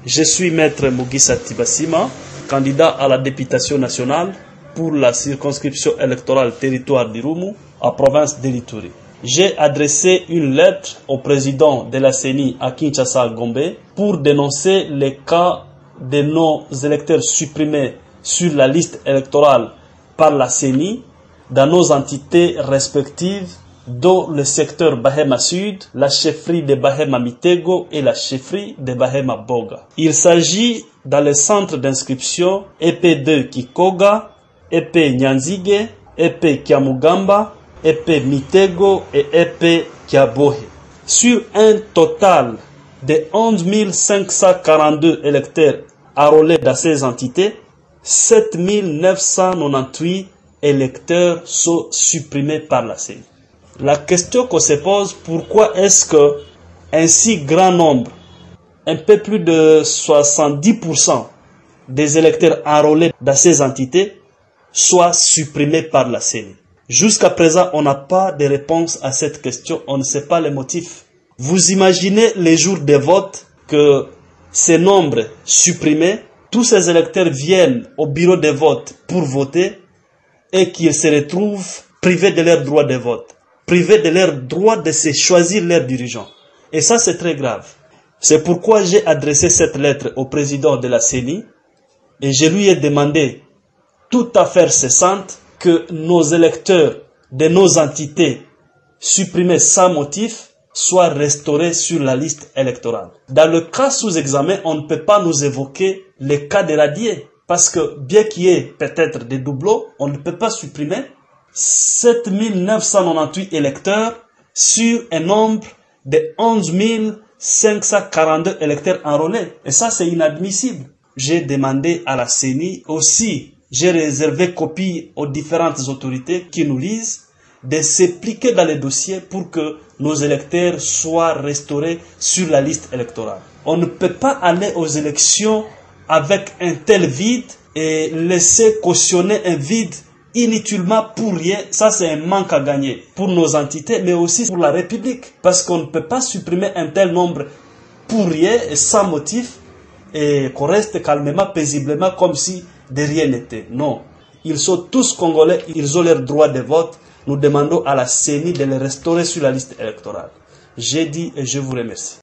Je suis Maître Mugisa Tibassima, candidat à la députation nationale pour la circonscription électorale territoire d'Irumu, à province d'Ituri. J'ai adressé une lettre au président de la CENI à Kinshasa, Gombe, pour dénoncer les cas de nos électeurs supprimés sur la liste électorale par la CENI dans nos entités respectives, dont le secteur Bahema Sud, la chefferie de Bahema Mitego et la chefferie de Bahema Boga. Il s'agit dans le centre d'inscription EP2 Kikoga, EP Nyanzige, EP Kiamugamba, EP Mitego et EP Kiabohe. Sur un total de 11 542 électeurs enrôlés dans ces entités, 7 998 électeurs sont supprimés par la CENI. La question qu'on se pose, pourquoi est-ce que un si grand nombre, un peu plus de 70% des électeurs enrôlés dans ces entités soient supprimés par la CENI? Jusqu'à présent, on n'a pas de réponse à cette question, on ne sait pas les motifs. Vous imaginez les jours de vote que ces nombres supprimés, tous ces électeurs viennent au bureau de vote pour voter et qu'ils se retrouvent privés de leur droit de vote, privés de leur droit de se choisir leurs dirigeants. Et ça, c'est très grave. C'est pourquoi j'ai adressé cette lettre au président de la CENI et je lui ai demandé, tout affaire cessante, que nos électeurs de nos entités supprimés sans motif soient restaurés sur la liste électorale. Dans le cas sous examen, on ne peut pas nous évoquer les cas de radiés, parce que bien qu'il y ait peut-être des doublons, on ne peut pas supprimer 7 998 électeurs sur un nombre de 11 542 électeurs enrôlés. Et ça, c'est inadmissible. J'ai demandé à la CENI aussi, j'ai réservé copie aux différentes autorités qui nous lisent, de s'impliquer dans les dossiers pour que nos électeurs soient restaurés sur la liste électorale. On ne peut pas aller aux élections avec un tel vide et laisser cautionner un vide inutilement pour rien. Ça, c'est un manque à gagner pour nos entités, mais aussi pour la République. Parce qu'on ne peut pas supprimer un tel nombre pour rien et sans motif et qu'on reste calmement, paisiblement, comme si de rien n'était. Non. Ils sont tous Congolais, ils ont leur droit de vote. Nous demandons à la CENI de les restaurer sur la liste électorale. J'ai dit et je vous remercie.